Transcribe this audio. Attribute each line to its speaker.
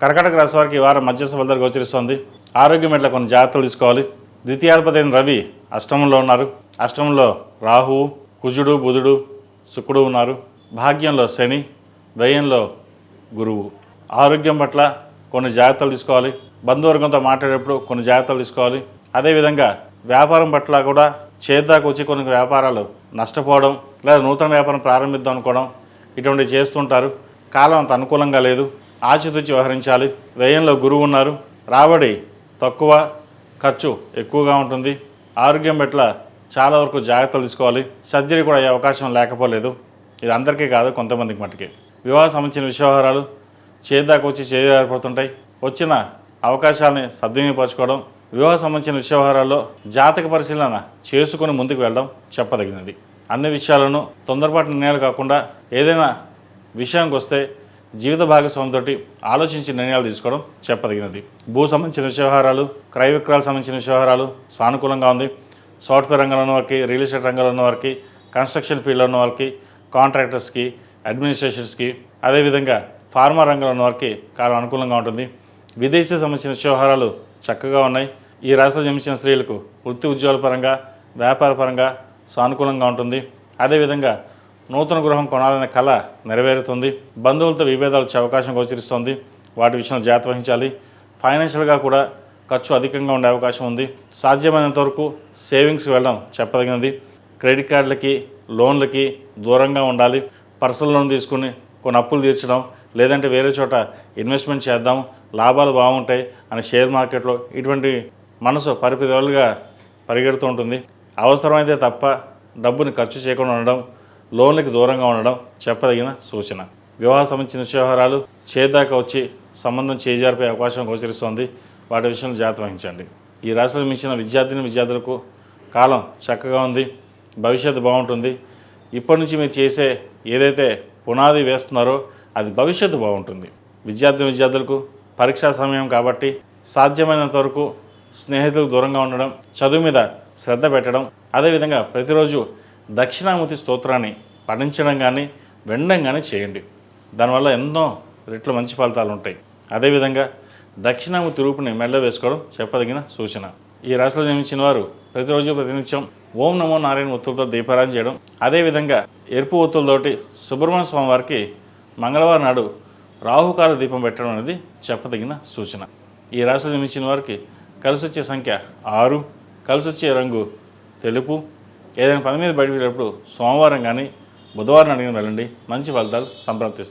Speaker 1: కర్కాటక రాశి వారికి ఈ వారం మధ్యస్థ ఫలితాలు గోచరిస్తోంది. ఆరోగ్యం ఎట్లా కొన్ని జాగ్రత్తలు తీసుకోవాలి. ద్వితీయాధిపతి అయిన రవి అష్టమంలో ఉన్నారు. అష్టమంలో రాహువు, కుజుడు, బుధుడు, శుక్రుడు ఉన్నారు. భాగ్యంలో శని, వ్యయంలో గురువు. ఆరోగ్యం పట్ల కొన్ని జాగ్రత్తలు తీసుకోవాలి. బంధువర్గంతో మాట్లాడేటప్పుడు కొన్ని జాగ్రత్తలు తీసుకోవాలి. అదేవిధంగా వ్యాపారం పట్ల కూడా చేద్దాకు వచ్చి కొన్ని వ్యాపారాలు నష్టపోవడం, లేదా నూతన వ్యాపారం ప్రారంభిద్దాం అనుకోవడం ఇటువంటివి చేస్తుంటారు. కాలం అంత అనుకూలంగా లేదు. ఆచితూచి వ్యవహరించాలి. వ్యయంలో గురువు ఉన్నారు. రాబడి తక్కువ, ఖర్చు ఎక్కువగా ఉంటుంది. ఆరోగ్యం పట్ల చాలా వరకు జాగ్రత్తలు తీసుకోవాలి. సర్జరీ కూడా అయ్యే అవకాశం లేకపోలేదు. ఇది అందరికీ కాదు, కొంతమందికి మట్టుకే. వివాహం సంబంధించిన విషయవహారాలు చేద్దాకు వచ్చి చేయపడుతుంటాయి. వచ్చిన అవకాశాలని సద్వినియోగపరచుకోవడం, వివాహం సంబంధించిన విషయవహారాల్లో జాతక పరిశీలన చేసుకుని ముందుకు వెళ్ళడం చెప్పదగినది. అన్ని విషయాలను తొందరపాటు నిర్ణయాలు కాకుండా ఏదైనా విషయానికి వస్తే జీవిత భాగస్వామితోటి ఆలోచించి నిర్ణయాలు తీసుకోవడం చెప్పదగినది. భూ సంబంధించిన విషయవహారాలు, క్రయ విక్రయాలకు సంబంధించిన విషయవహారాలు సానుకూలంగా ఉంది. సాఫ్ట్వేర్ రంగంలో ఉన్న వారికి, రియల్ ఎస్టేట్ రంగంలో ఉన్న వారికి, కన్స్ట్రక్షన్ ఫీల్డ్లో ఉన్న వారికి, కాంట్రాక్టర్స్కి, అడ్మినిస్ట్రేషన్స్కి, అదేవిధంగా ఫార్మా రంగంలో ఉన్న వారికి కాలం అనుకూలంగా ఉంటుంది. విదేశీ సంబంధించిన వ్యవహారాలు చక్కగా ఉన్నాయి. ఈ రాశిలో జన్మించిన స్త్రీలకు వృత్తి ఉద్యోగాల పరంగా, వ్యాపార పరంగా సానుకూలంగా ఉంటుంది. అదేవిధంగా నూతన గృహం కొనాలనే కళ నెరవేరుతుంది. బంధువులతో విభేదాలు వచ్చే అవకాశం గోచరిస్తుంది. వాటి విషయంలో జాగ్రత్త వహించాలి. ఫైనాన్షియల్గా కూడా ఖర్చు అధికంగా ఉండే అవకాశం ఉంది. సాధ్యమైనంత వరకు సేవింగ్స్కి వెళ్ళడం చెప్పదగినది. క్రెడిట్ కార్డులకి, లోన్లకి దూరంగా ఉండాలి. పర్సనల్ లోన్ తీసుకుని కొన్ని అప్పులు తీర్చడం, లేదంటే వేరే చోట ఇన్వెస్ట్మెంట్ చేద్దాం, లాభాలు బాగుంటాయి అని షేర్ మార్కెట్లో ఇటువంటి మనసు పరిపిదలుగా పరిగెడుతూ ఉంటుంది. అవసరమైతే తప్ప డబ్బుని ఖర్చు చేయకుండా ఉండడం, లోన్లకి దూరంగా ఉండడం చెప్పదగిన సూచన. వివాహ సంబంధించిన వ్యవహారాలు చేద్దాకా వచ్చి సంబంధం చేజారిపోయే అవకాశం గోచరిస్తోంది. వాటి విషయంలో జాగ్రత్త వహించండి. ఈ రాశిలో మించిన విద్యార్థులకు కాలం చక్కగా ఉంది. భవిష్యత్తు బాగుంటుంది. ఇప్పటి నుంచి మీరు చేసే ఏదైతే పునాది వేస్తున్నారో అది భవిష్యత్తు బాగుంటుంది. విద్యార్థులకు పరీక్షా సమయం కాబట్టి సాధ్యమైనంత వరకు స్నేహితులకు దూరంగా ఉండడం, చదువు మీద శ్రద్ధ పెట్టడం, అదేవిధంగా ప్రతిరోజు దక్షిణామూర్తి స్తోత్రాన్ని పఠించడం కానీ వినడం కానీ చేయండి. దానివల్ల ఎన్నో రెట్లు మంచి ఫలితాలు ఉంటాయి. అదేవిధంగా దక్షిణామూర్తి రూపుని మెడలో వేసుకోవడం చెప్పదగిన సూచన. ఈ రాశిలో జన్మించిన వారు ప్రతిరోజు ప్రతినిత్యం ఓం నమో నారాయణ ఒత్తులతో దీపారాధన చేయడం, అదేవిధంగా ఎరుపు ఒత్తులతోటి సుబ్రహ్మణ్య స్వామి వారికి మంగళవారం నాడు రాహుకాల దీపం పెట్టడం అనేది చెప్పదగిన సూచన. ఈ రాశిలో జన్మించిన వారికి కలిసి వచ్చే సంఖ్య 6, కలిసి వచ్చే రంగు తెలుపు. ఏదైనా పని మీద బయటకు వెళ్ళేటప్పుడు సోమవారం కానీ బుధవారం అడిగిన వెళ్ళండి. మంచి ఫలితాలు సంప్రాప్తిస్తాయి.